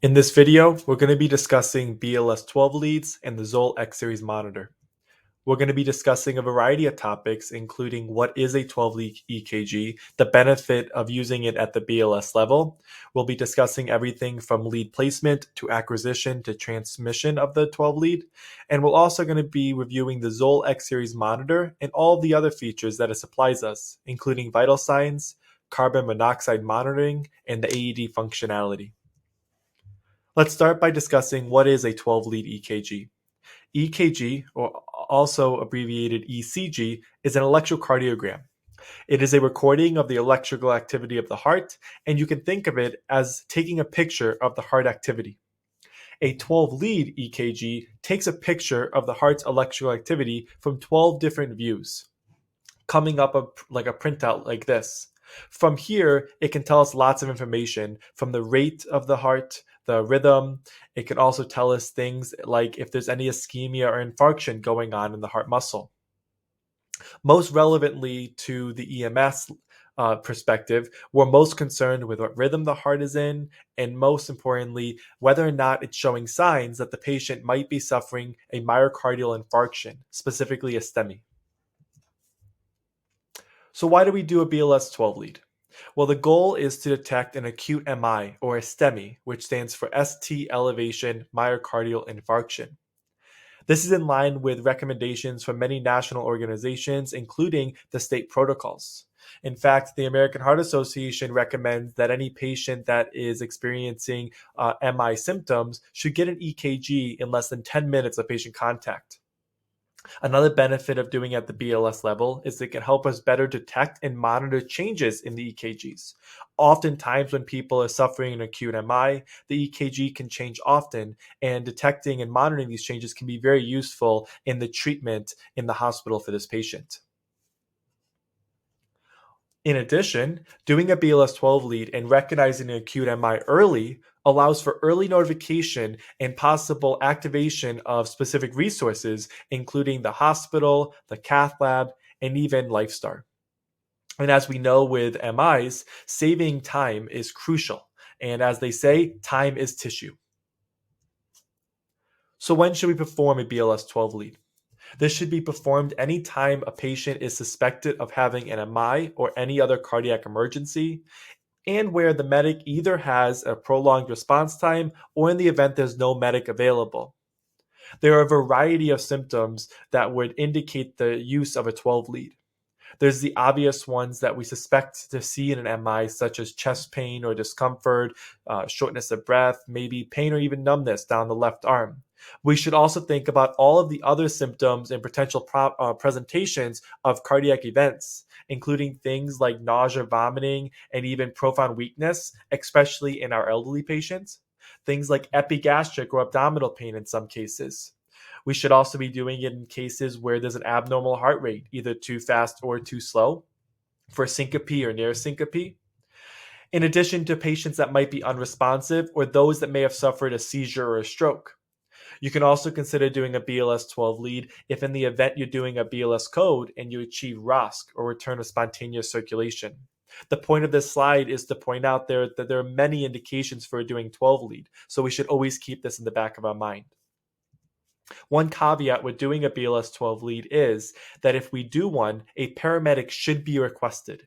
In this video, we're going to be discussing BLS 12 leads and the Zoll X-Series monitor. We're going to be discussing a variety of topics, including what is a 12-lead EKG, the benefit of using it at the BLS level. We'll be discussing everything from lead placement to acquisition to transmission of the 12 lead. And we're also going to be reviewing the Zoll X-Series monitor and all the other features that it supplies us, including vital signs, carbon monoxide monitoring, and the AED functionality. Let's start by discussing what is a 12-lead EKG. EKG, or also abbreviated ECG, is an electrocardiogram. It is a recording of the electrical activity of the heart, and you can think of it as taking a picture of the heart activity. A 12-lead EKG takes a picture of the heart's electrical activity from 12 different views, coming up like a printout like this. From here, it can tell us lots of information from the rate of the heart, the rhythm. It can also tell us things like if there's any ischemia or infarction going on in the heart muscle. Most relevantly to the EMS perspective, we're most concerned with what rhythm the heart is in, and most importantly, whether or not it's showing signs that the patient might be suffering a myocardial infarction, specifically a STEMI. So why do we do a BLS 12 lead? Well, the goal is to detect an acute MI, or a STEMI, which stands for ST elevation myocardial infarction. This is in line with recommendations from many national organizations, including the state protocols. In fact, the American Heart Association recommends that any patient that is experiencing MI symptoms should get an EKG in less than 10 minutes of patient contact. Another benefit of doing at the BLS level is it can help us better detect and monitor changes in the EKGs. Oftentimes, when people are suffering an acute MI, the EKG can change often, and detecting and monitoring these changes can be very useful in the treatment in the hospital for this patient. In addition, doing a BLS 12 lead and recognizing an acute MI early allows for early notification and possible activation of specific resources, including the hospital, the cath lab, and even LifeStar. And as we know with MIs, saving time is crucial. And as they say, time is tissue. So when should we perform a BLS 12 lead? This should be performed anytime a patient is suspected of having an MI or any other cardiac emergency, and where the medic either has a prolonged response time or in the event there's no medic available. There are a variety of symptoms that would indicate the use of a 12 lead. There's the obvious ones that we suspect to see in an MI, such as chest pain or discomfort, shortness of breath, maybe pain or even numbness down the left arm. We should also think about all of the other symptoms and potential presentations of cardiac events, including things like nausea, vomiting, and even profound weakness, especially in our elderly patients. Things like epigastric or abdominal pain in some cases. We should also be doing it in cases where there's an abnormal heart rate, either too fast or too slow, for syncope or near syncope. In addition to patients that might be unresponsive or those that may have suffered a seizure or a stroke. You can also consider doing a BLS 12 lead if in the event you're doing a BLS code and you achieve ROSC, or return of spontaneous circulation. The point of this slide is to point out that there are many indications for doing 12 lead, so we should always keep this in the back of our mind. One caveat with doing a BLS 12 lead is that if we do one, a paramedic should be requested.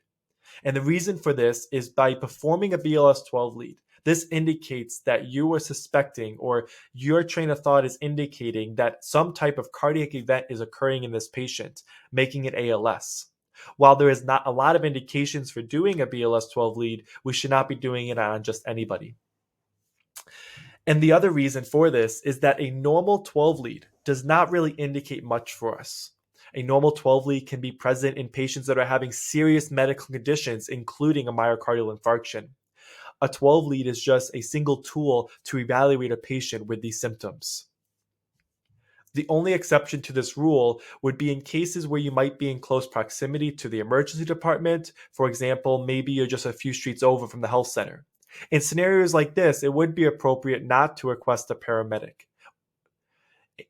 And the reason for this is by performing a BLS 12 lead, this indicates that you are suspecting, or your train of thought is indicating that some type of cardiac event is occurring in this patient, making it ALS. While there is not a lot of indications for doing a BLS 12 lead, we should not be doing it on just anybody. And the other reason for this is that a normal 12 lead does not really indicate much for us. A normal 12 lead can be present in patients that are having serious medical conditions, including a myocardial infarction. A 12 lead is just a single tool to evaluate a patient with these symptoms. The only exception to this rule would be in cases where you might be in close proximity to the emergency department. For example, maybe you're just a few streets over from the health center. In scenarios like this, it would be appropriate not to request a paramedic.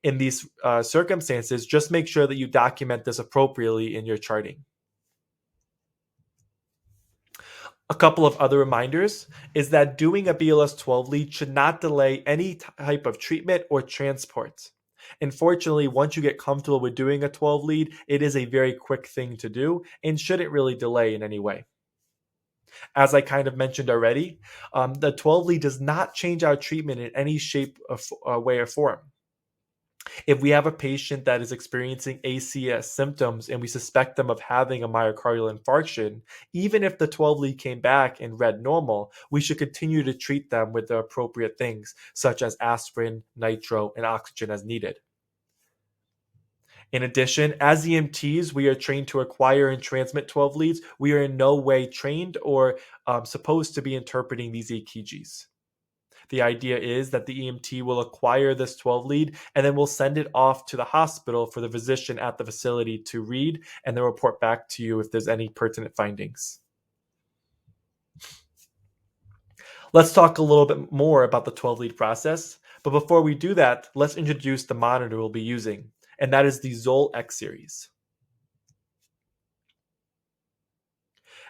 In these circumstances, just make sure that you document this appropriately in your charting. A couple of other reminders is that doing a BLS 12 lead should not delay any type of treatment or transport. Unfortunately, once you get comfortable with doing a 12 lead, it is a very quick thing to do and shouldn't really delay in any way. As I kind of mentioned already, the 12 lead does not change our treatment in any shape, or way, or form. If we have a patient that is experiencing ACS symptoms and we suspect them of having a myocardial infarction, even if the 12 lead came back and read normal, we should continue to treat them with the appropriate things, such as aspirin, nitro, and oxygen as needed. In addition, as EMTs, we are trained to acquire and transmit 12 leads. We are in no way trained or supposed to be interpreting these EKGs. The idea is that the EMT will acquire this 12 lead and then we'll send it off to the hospital for the physician at the facility to read and then report back to you if there's any pertinent findings. Let's talk a little bit more about the 12 lead process. But before we do that, let's introduce the monitor we'll be using, and that is the Zoll X series.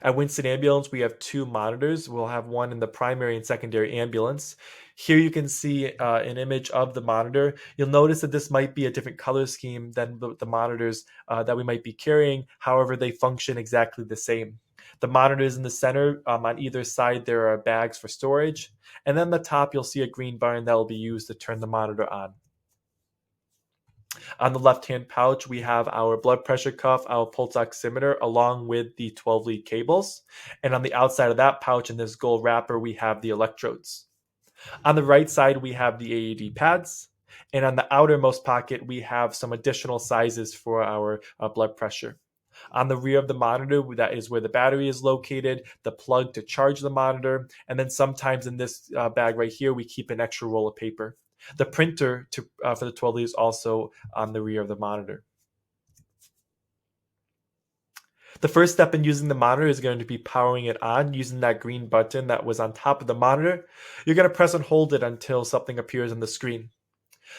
At Winston Ambulance, we have two monitors. We'll have one in the primary and secondary ambulance. Here you can see an image of the monitor. You'll notice that this might be a different color scheme than the monitors that we might be carrying. However, they function exactly the same. The monitor is in the center. On either side, there are bags for storage. And then on the top, you'll see a green button that will be used to turn the monitor on. On the left-hand pouch, we have our blood pressure cuff, our pulse oximeter, along with the 12 lead cables. And on the outside of that pouch in this gold wrapper, we have the electrodes. On the right side, we have the AED pads. And on the outermost pocket, we have some additional sizes for our blood pressure. On the rear of the monitor, that is where the battery is located, the plug to charge the monitor, and then sometimes in this bag right here, we keep an extra roll of paper. The printer for the 12 lead is also on the rear of the monitor. The first step in using the monitor is going to be powering it on using that green button that was on top of the monitor. You're going to press and hold it until something appears on the screen.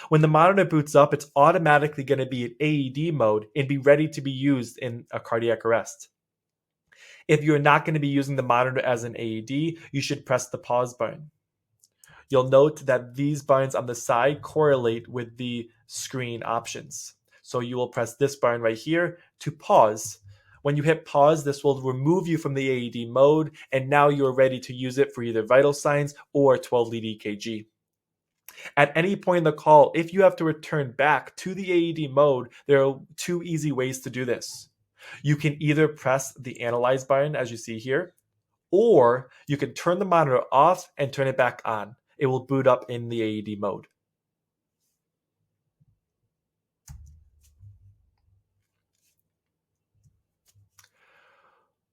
When the monitor boots up, it's automatically going to be in AED mode and be ready to be used in a cardiac arrest. If you're not going to be using the monitor as an AED, you should press the pause button. You'll note that these buttons on the side correlate with the screen options. So you will press this button right here to pause. When you hit pause, this will remove you from the AED mode, and now you are ready to use it for either vital signs or 12 lead EKG. At any point in the call, if you have to return back to the AED mode, there are two easy ways to do this. You can either press the analyze button, as you see here, or you can turn the monitor off and turn it back on. It will boot up in the AED mode.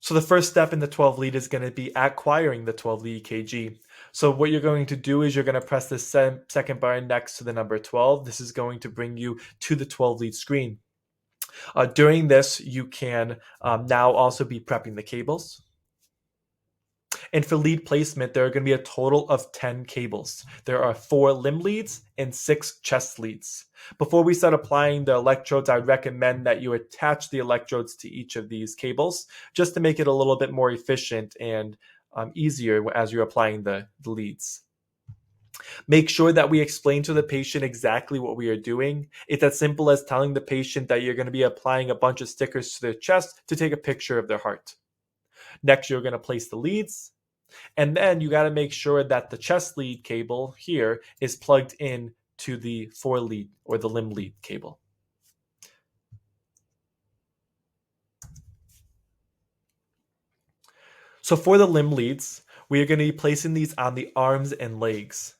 So the first step in the 12 lead is going to be acquiring the 12 lead EKG. So what you're going to do is you're going to press the second button next to the number 12. This is going to bring you to the 12 lead screen. During this, you can now also be prepping the cables. And for lead placement, there are going to be a total of 10 cables. There are 4 limb leads and 6 chest leads. Before we start applying the electrodes, I would recommend that you attach the electrodes to each of these cables just to make it a little bit more efficient and easier as you're applying the leads. Make sure that we explain to the patient exactly what we are doing. It's as simple as telling the patient that you're going to be applying a bunch of stickers to their chest to take a picture of their heart. Next, you're going to place the leads. And then you got to make sure that the chest lead cable here is plugged in to the 4 lead or the limb lead cable. So for the limb leads, we are going to be placing these on the arms and legs.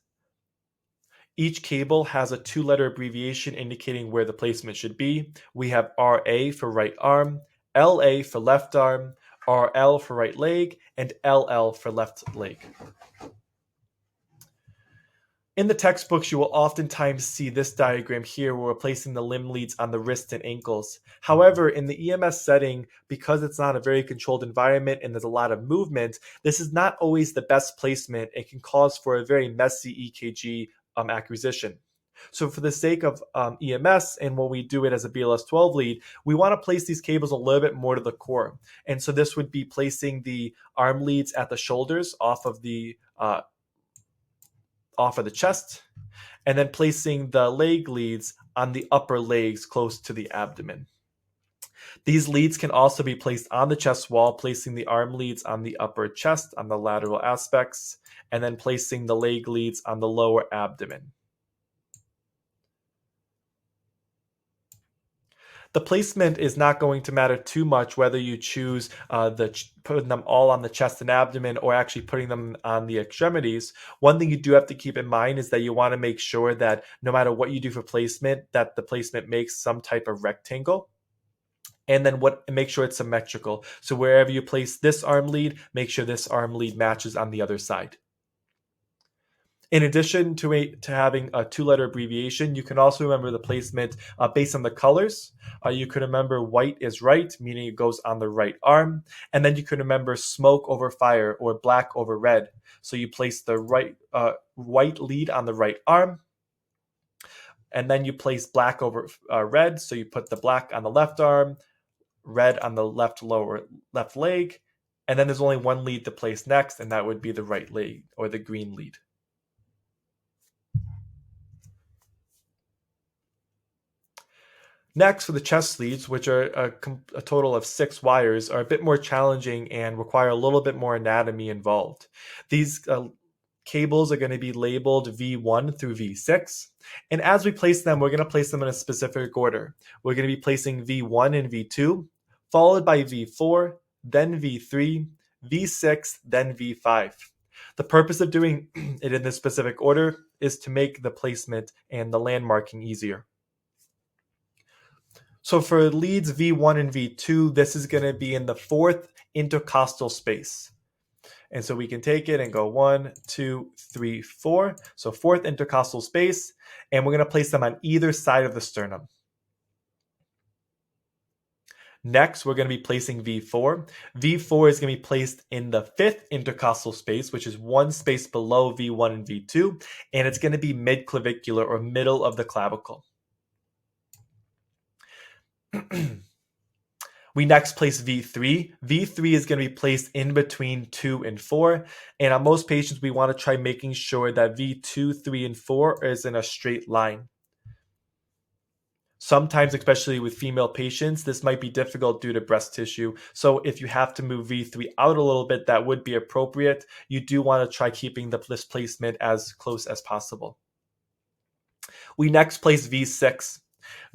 Each cable has a 2-letter abbreviation indicating where the placement should be. We have RA for right arm, LA for left arm, RL for right leg, and LL for left leg. In the textbooks, you will oftentimes see this diagram here where we're placing the limb leads on the wrists and ankles. However, in the EMS setting, because it's not a very controlled environment and there's a lot of movement, this is not always the best placement. It can cause for a very messy EKG acquisition. So for the sake of EMS and when we do it as a BLS 12 lead, we want to place these cables a little bit more to the core. And so this would be placing the arm leads at the shoulders off of the chest, and then placing the leg leads on the upper legs close to the abdomen. These leads can also be placed on the chest wall, placing the arm leads on the upper chest on the lateral aspects, and then placing the leg leads on the lower abdomen. The placement is not going to matter too much whether you choose putting them all on the chest and abdomen or actually putting them on the extremities. One thing you do have to keep in mind is that you want to make sure that no matter what you do for placement, that the placement makes some type of rectangle. And then make sure it's symmetrical. So wherever you place this arm lead, make sure this arm lead matches on the other side. In addition to having a 2-letter abbreviation, you can also remember the placement based on the colors. You can remember white is right, meaning it goes on the right arm. And then you can remember smoke over fire or black over red. So you place the white lead on the right arm. And then you place black over red. So you put the black on the left arm, red on the left leg. And then there's only one lead to place next, and that would be the right leg or the green lead. Next, for the chest leads, which are a total of 6 wires, are a bit more challenging and require a little bit more anatomy involved. These cables are going to be labeled V1 through V6. And as we place them, we're going to place them in a specific order. We're going to be placing V1 and V2, followed by V4, then V3, V6, then V5. The purpose of doing it in this specific order is to make the placement and the landmarking easier. So for leads V1 and V2, this is going to be in the 4th intercostal space. And so we can take it and go 1, 2, 3, 4. So 4th intercostal space, and we're going to place them on either side of the sternum. Next, we're going to be placing V4. V4 is going to be placed in the 5th intercostal space, which is one space below V1 and V2, and it's going to be mid-clavicular or middle of the clavicle. We next place V3. V3 is going to be placed in between 2 and 4. And on most patients, we want to try making sure that V2, 3, and 4 is in a straight line. Sometimes, especially with female patients, this might be difficult due to breast tissue. So if you have to move V3 out a little bit, that would be appropriate. You do want to try keeping this placement as close as possible. We next place V6.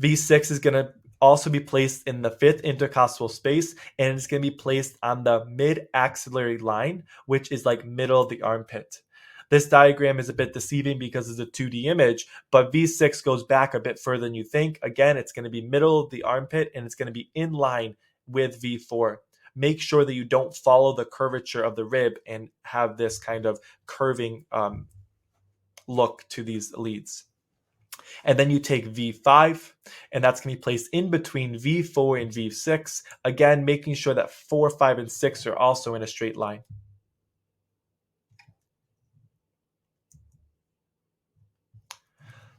V6 is going to also be placed in the 5th intercostal space, and it's going to be placed on the mid-axillary line, which is like middle of the armpit. This diagram is a bit deceiving because it's a 2D image, but V6 goes back a bit further than you think. Again, it's going to be middle of the armpit, and it's going to be in line with V4. Make sure that you don't follow the curvature of the rib and have this kind of curving look to these leads. And then you take V5, and that's going to be placed in between V4 and V6. Again, making sure that 4, 5, and 6 are also in a straight line.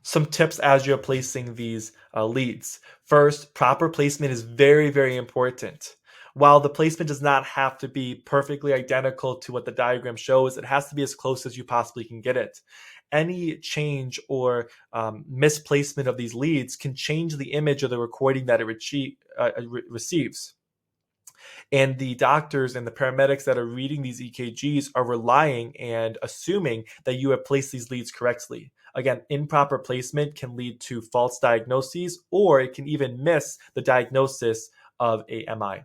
Some tips as you're placing these leads. First, proper placement is very, very important. While the placement does not have to be perfectly identical to what the diagram shows, it has to be as close as you possibly can get it. Any change or misplacement of these leads can change the image of the recording that it receives. And the doctors and the paramedics that are reading these EKGs are relying and assuming that you have placed these leads correctly. Again, improper placement can lead to false diagnoses, or it can even miss the diagnosis of a MI.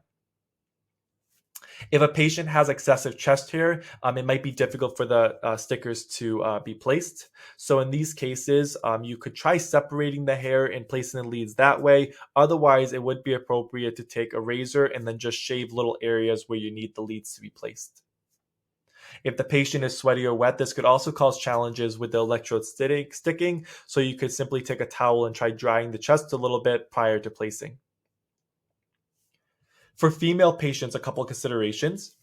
If a patient has excessive chest hair, it might be difficult for the stickers to be placed. So in these cases, you could try separating the hair and placing the leads that way. Otherwise, it would be appropriate to take a razor and then just shave little areas where you need the leads to be placed. If the patient is sweaty or wet, this could also cause challenges with the electrode sticking. So you could simply take a towel and try drying the chest a little bit prior to placing. For female patients, a couple of considerations.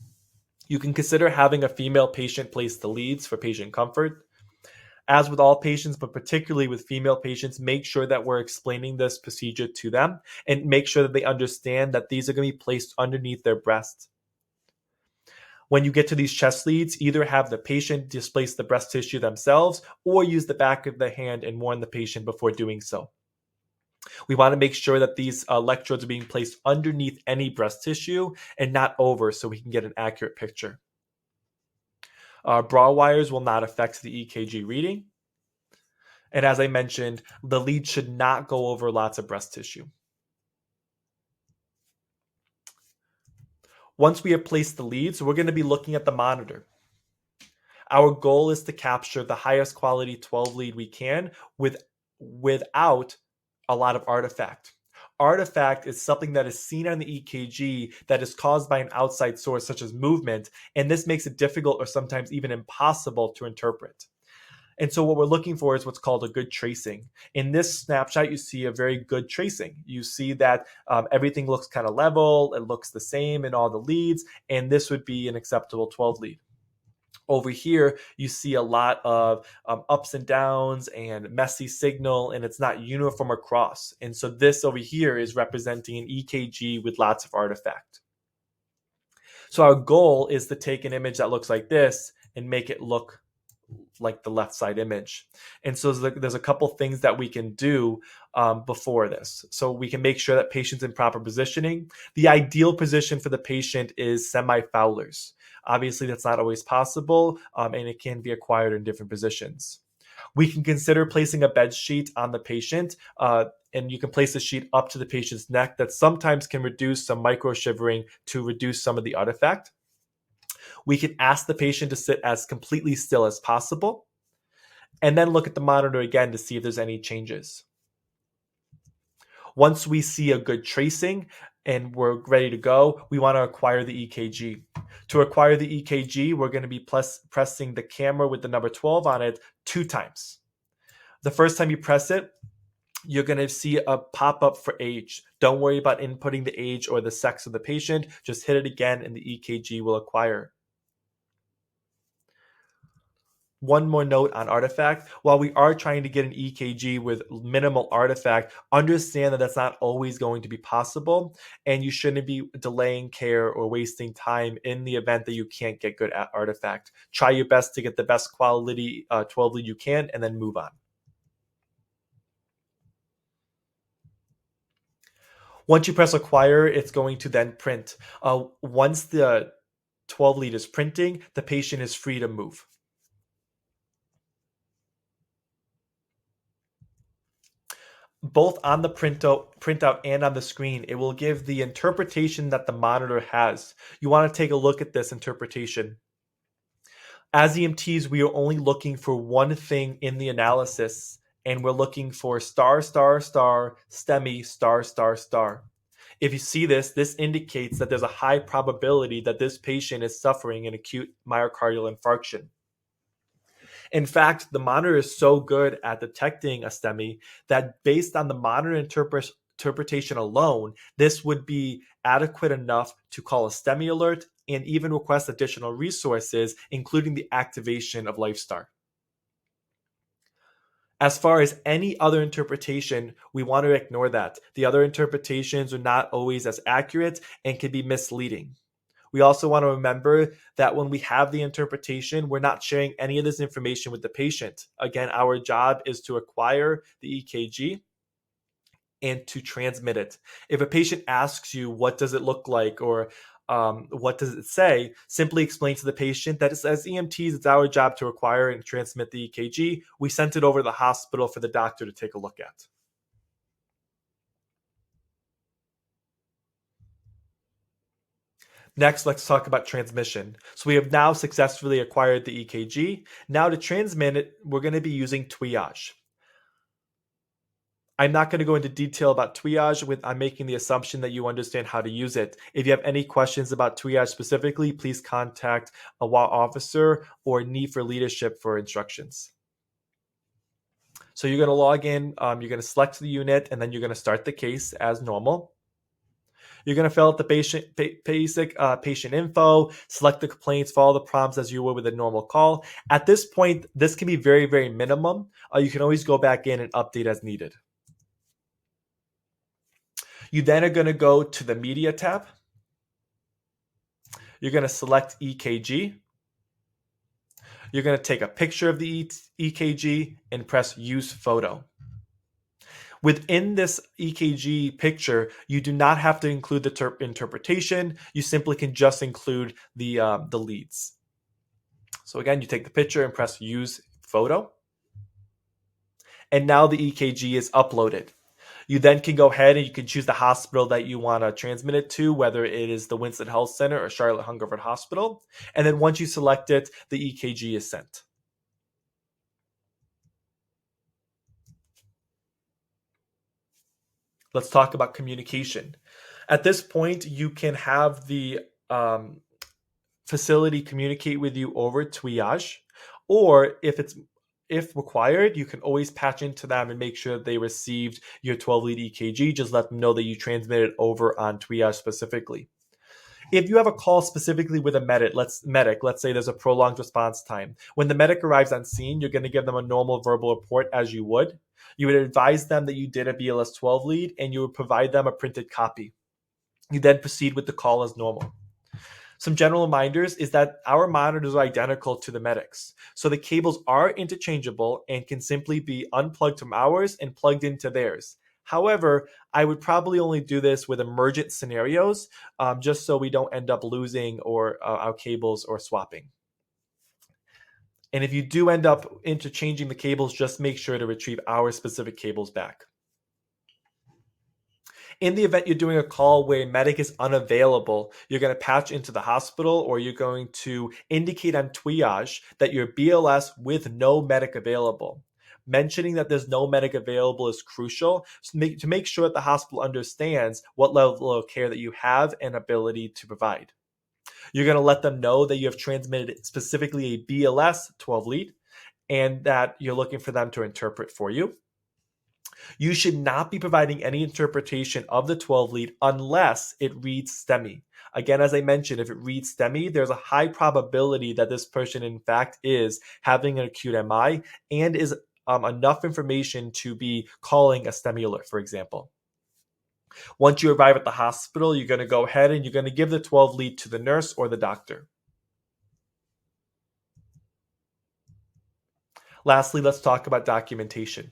You can consider having a female patient place the leads for patient comfort. As with all patients, but particularly with female patients, make sure that we're explaining this procedure to them and make sure that they understand that these are going to be placed underneath their breast. When you get to these chest leads, either have the patient displace the breast tissue themselves or use the back of the hand and warn the patient before doing so. We want to make sure that these electrodes are being placed underneath any breast tissue and not over so we can get an accurate picture. Bra wires will not affect the EKG reading. And as I mentioned, the lead should not go over lots of breast tissue. Once we have placed the leads, we're going to be looking at the monitor. Our goal is to capture the highest quality 12 lead we can without a lot of artifact. Artifact is something that is seen on the EKG that is caused by an outside source, such as movement, and this makes it difficult or sometimes even impossible to interpret. And so what we're looking for is what's called a good tracing. In this snapshot, you see a very good tracing. You see that everything looks kind of level, it looks the same in all the leads, and this would be an acceptable 12 lead. Over here, you see a lot of ups and downs and messy signal, and it's not uniform across. And so this over here is representing an EKG with lots of artifact. So our goal is to take an image that looks like this and make it look like the left side image. And so there's a couple things that we can do before this. So we can make sure that patient's in proper positioning. The ideal position for the patient is semi-Fowler's. Obviously, that's not always possible, and it can be acquired in different positions. We can consider placing a bed sheet on the patient, and you can place the sheet up to the patient's neck. That sometimes can reduce some micro shivering to reduce some of the artifact. We can ask the patient to sit as completely still as possible, and then look at the monitor again to see if there's any changes. Once we see a good tracing and we're ready to go, we want to acquire the EKG. To acquire the EKG, we're going to be pressing the camera with the number 12 on it 2 times. The first time you press it, you're going to see a pop-up for age. Don't worry about inputting the age or the sex of the patient. Just hit it again and the EKG will acquire. One more note on artifact. While we are trying to get an EKG with minimal artifact, understand that that's not always going to be possible, and you shouldn't be delaying care or wasting time in the event that you can't get good at artifact. Try your best to get the best quality 12 lead you can, and then move on. Once you press acquire, it's going to then print. Once the 12 lead is printing, the patient is free to move. Both on the printout and on the screen, it will give the interpretation that the monitor has. You want to take a look at this interpretation. As EMTs, we are only looking for one thing in the analysis, and we're looking for star, star, star, STEMI, star, star, star. If you see this, this indicates that there's a high probability that this patient is suffering an acute myocardial infarction. In fact, the monitor is so good at detecting a STEMI that based on the monitor interpretation alone, this would be adequate enough to call a STEMI alert and even request additional resources, including the activation of LifeStar. As far as any other interpretation, we want to ignore that. The other interpretations are not always as accurate and can be misleading. We also want to remember that when we have the interpretation, we're not sharing any of this information with the patient. Again, our job is to acquire the EKG and to transmit it. If a patient asks you, what does it look like, or what does it say, simply explain to the patient that as EMTs, it's our job to acquire and transmit the EKG. We sent it over to the hospital for the doctor to take a look at. Next, let's talk about transmission. So we have now successfully acquired the EKG. Now to transmit it, we're going to be using triage. I'm not going to go into detail about triage. I'm making the assumption that you understand how to use it. If you have any questions about triage specifically, please contact a WA officer or Need for Leadership for instructions. So you're going to log in, you're going to select the unit, and then you're going to start the case as normal. You're going to fill out the basic patient info, select the complaints, follow the prompts as you would with a normal call. At this point, this can be very, very minimum. You can always go back in and update as needed. You then are going to go to the media tab. You're going to select EKG. You're going to take a picture of the EKG and press use photo. Within this EKG picture, you do not have to include the interpretation. You simply can just include the leads. So again, you take the picture and press use photo. And now the EKG is uploaded. You then can go ahead and you can choose the hospital that you want to transmit it to, whether it is the Winston Health Center or Charlotte Hungerford Hospital. And then once you select it, the EKG is sent. Let's talk about communication. At this point, you can have the facility communicate with you over triage, or if required, you can always patch into them and make sure that they received your 12-lead EKG. Just let them know that you transmitted over on triage specifically. If you have a call specifically with a medic, let's say there's a prolonged response time. When the medic arrives on scene, you're going to give them a normal verbal report as you would. You would advise them that you did a BLS 12 lead and you would provide them a printed copy. You then proceed with the call as normal. Some general reminders is that our monitors are identical to the medics. So the cables are interchangeable and can simply be unplugged from ours and plugged into theirs. However, I would probably only do this with emergent scenarios, just so we don't end up losing our cables or swapping. And if you do end up interchanging the cables, just make sure to retrieve our specific cables back. In the event you're doing a call where a medic is unavailable, you're going to patch into the hospital, or you're going to indicate on triage that you're BLS with no medic available. Mentioning that there's no medic available is crucial to make sure that the hospital understands what level of care that you have and ability to provide. You're going to let them know that you have transmitted specifically a BLS 12 lead and that you're looking for them to interpret for you. You should not be providing any interpretation of the 12 lead unless it reads STEMI. Again, as I mentioned, if it reads STEMI, there's a high probability that this person, in fact, is having an acute MI and is enough information to be calling a STEMI alert, for example. Once you arrive at the hospital, you're going to go ahead and you're going to give the 12 lead to the nurse or the doctor. Lastly, let's talk about documentation.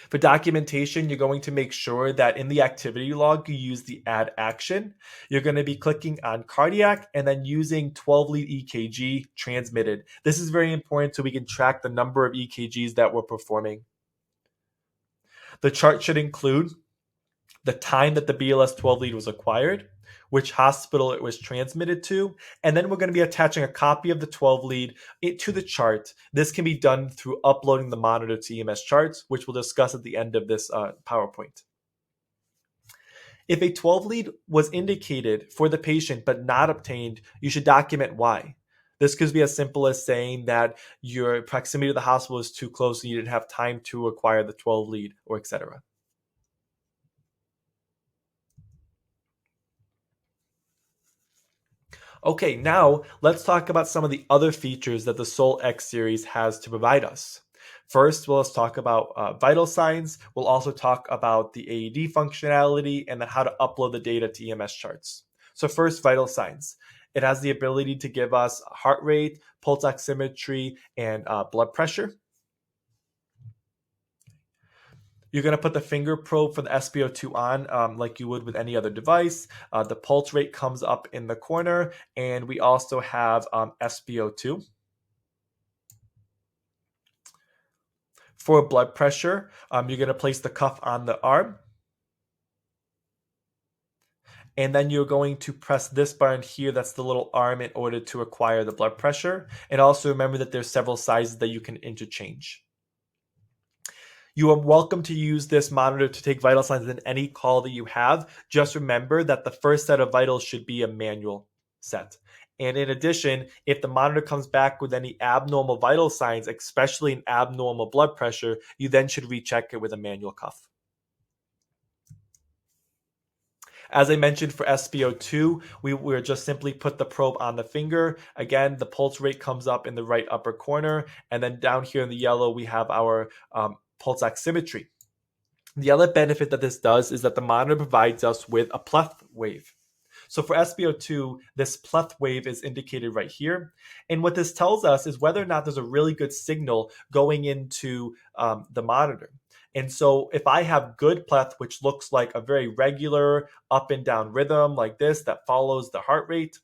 For documentation, you're going to make sure that in the activity log, you use the add action. You're going to be clicking on cardiac and then using 12-lead EKG transmitted. This is very important so we can track the number of EKGs that we're performing. The chart should include the time that the BLS 12 lead was acquired, which hospital it was transmitted to, and then we're going to be attaching a copy of the 12 lead to the chart. This can be done through uploading the monitor to EMS charts, which we'll discuss at the end of this PowerPoint. If a 12 lead was indicated for the patient but not obtained, you should document why. This could be as simple as saying that your proximity to the hospital is too close and you didn't have time to acquire the 12 lead, or etc. Okay, now let's talk about some of the other features that the Soul X series has to provide us. First, let's talk about vital signs. We'll also talk about the AED functionality and then how to upload the data to EMS charts. So first, vital signs. It has the ability to give us heart rate, pulse oximetry, and blood pressure. You're going to put the finger probe for the SpO2 on like you would with any other device. The pulse rate comes up in the corner, and we also have SpO2. For blood pressure, you're going to place the cuff on the arm. And then you're going to press this button here, that's the little arm, in order to acquire the blood pressure. And also remember that there's several sizes that you can interchange. You are welcome to use this monitor to take vital signs in any call that you have. Just remember that the first set of vitals should be a manual set. And in addition, if the monitor comes back with any abnormal vital signs, especially an abnormal blood pressure, you then should recheck it with a manual cuff. As I mentioned for SpO2, we're just simply put the probe on the finger. Again, the pulse rate comes up in the right upper corner. And then down here in the yellow, we have our pulse oximetry. The other benefit that this does is that the monitor provides us with a pleth wave. So for SpO2, this pleth wave is indicated right here. And what this tells us is whether or not there's a really good signal going into the monitor. And so if I have good pleth, which looks like a very regular up and down rhythm like this that follows the heart rate,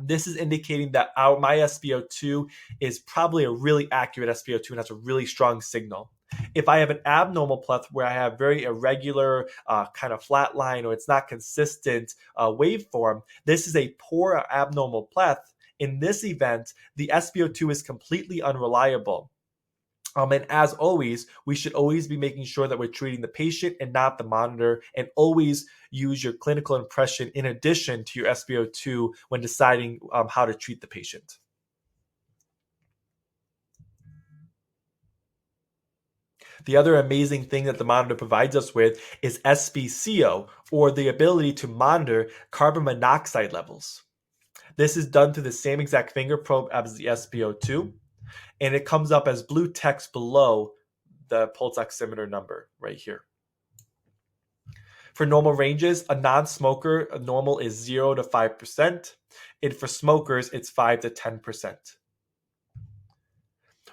this is indicating that my SpO2 is probably a really accurate SpO2 and has a really strong signal. If I have an abnormal pleth where I have very irregular kind of flat line or it's not consistent waveform, this is a poor abnormal pleth. In this event, the SpO2 is completely unreliable. And as always, we should always be making sure that we're treating the patient and not the monitor, and always use your clinical impression in addition to your SpO2 when deciding how to treat the patient. The other amazing thing that the monitor provides us with is SpCO, or the ability to monitor carbon monoxide levels. This is done through the same exact finger probe as the SpO2, and it comes up as blue text below the pulse oximeter number right here. For normal ranges, a non-smoker, a normal is 0 to 5%, and for smokers, it's 5 to 10%.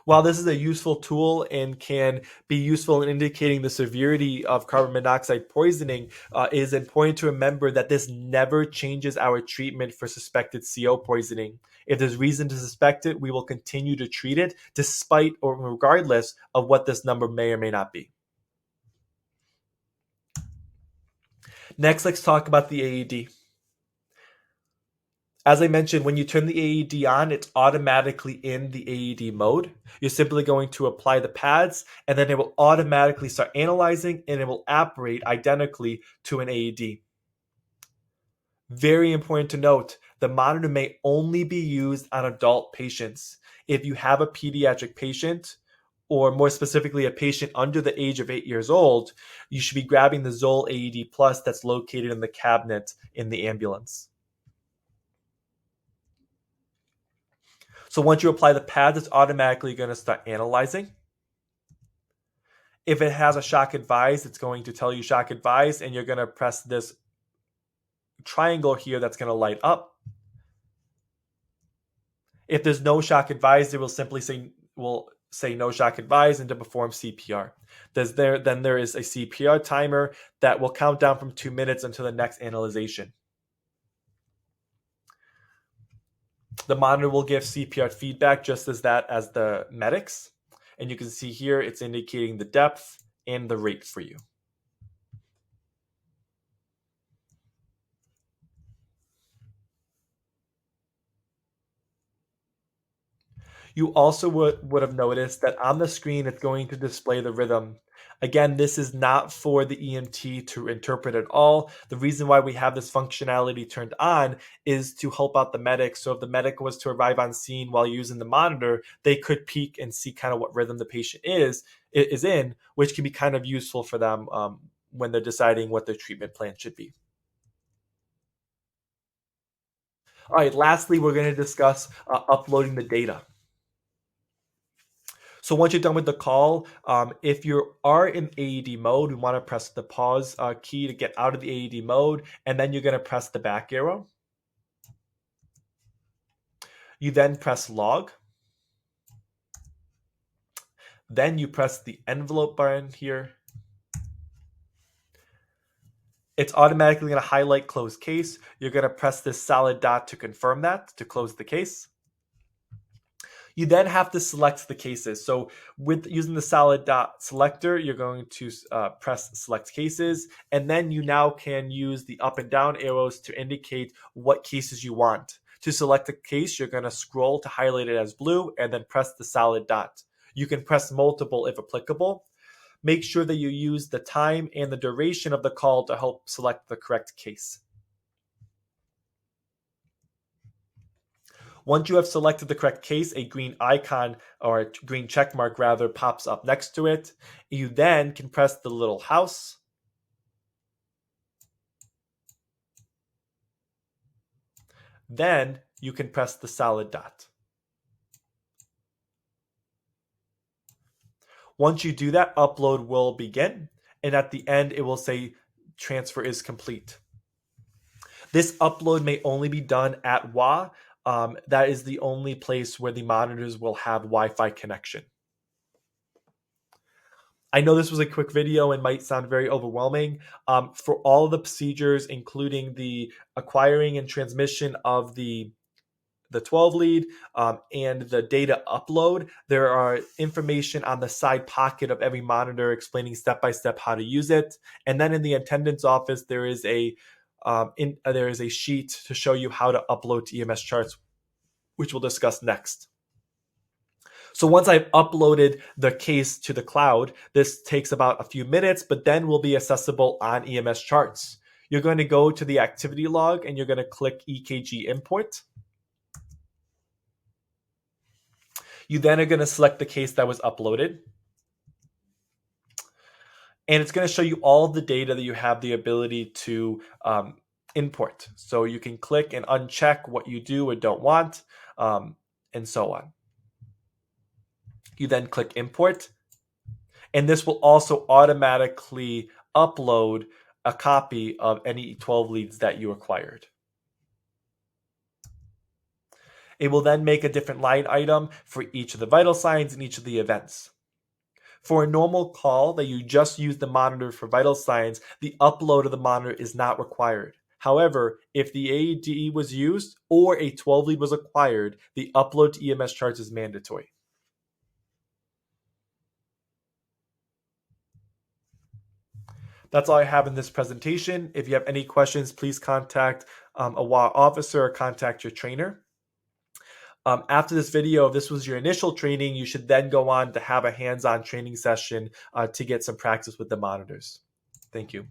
While this is a useful tool and can be useful in indicating the severity of carbon monoxide poisoning, it is important to remember that this never changes our treatment for suspected CO poisoning. If there's reason to suspect it, we will continue to treat it despite or regardless of what this number may or may not be. Next, let's talk about the AED. As I mentioned, when you turn the AED on, it's automatically in the AED mode. You're simply going to apply the pads, and then it will automatically start analyzing, and it will operate identically to an AED. Very important to note, the monitor may only be used on adult patients. If you have a pediatric patient, or more specifically a patient under the age of 8 years old, you should be grabbing the Zoll AED Plus that's located in the cabinet in the ambulance. So once you apply the pads, it's automatically going to start analyzing. If it has a shock advised, it's going to tell you shock advised, and you're going to press this triangle here that's going to light up. If there's no shock advised, it will simply say no shock advised and to perform CPR. Then there is a CPR timer that will count down from 2 minutes until the next analyzation. The monitor will give CPR feedback just as the medics. And you can see here it's indicating the depth and the rate for you. You also would have noticed that on the screen it's going to display the rhythm. Again, this is not for the EMT to interpret at all. The reason why we have this functionality turned on is to help out the medic. So if the medic was to arrive on scene while using the monitor, they could peek and see kind of what rhythm the patient is in, which can be kind of useful for them when they're deciding what their treatment plan should be. All right, lastly, we're going to discuss uploading the data. So once you're done with the call, if you are in AED mode, we want to press the pause key to get out of the AED mode, and then you're going to press the back arrow. You then press log. Then you press the envelope button here. It's automatically going to highlight close case. You're going to press this solid dot to confirm that, to close the case. You then have to select the cases. So with using the solid dot selector, you're going to press select cases, and then you now can use the up and down arrows to indicate what cases you want. To select a case, you're going to scroll to highlight it as blue and then press the solid dot. You can press multiple if applicable. Make sure that you use the time and the duration of the call to help select the correct case. Once you have selected the correct case, a green icon, or a green check mark rather, pops up next to it. You then can press the little house. Then you can press the solid dot. Once you do that, upload will begin, and at the end, it will say transfer is complete. This upload may only be done at WA. That is the only place where the monitors will have Wi-Fi connection. I know this was a quick video and might sound very overwhelming. For all of the procedures, including the acquiring and transmission of the 12 lead and the data upload, there are information on the side pocket of every monitor explaining step by step how to use it. And then in the attendance office, there is a sheet to show you how to upload to EMS charts, which we'll discuss next. So once I've uploaded the case to the cloud, this takes about a few minutes, but then will be accessible on EMS charts. You're going to go to the activity log and you're going to click EKG import. You then are going to select the case that was uploaded. And it's going to show you all of the data that you have the ability to import. So you can click and uncheck what you do or don't want, and so on. You then click import, and this will also automatically upload a copy of any 12 leads that you acquired. It will then make a different line item for each of the vital signs and each of the events. For a normal call that you just use the monitor for vital signs, the upload of the monitor is not required. However, if the AED was used or a 12 lead was acquired, the upload to EMS charts is mandatory. That's all I have in this presentation. If you have any questions, please contact a WA officer or contact your trainer. After this video, if this was your initial training, you should then go on to have a hands-on training session to get some practice with the monitors. Thank you.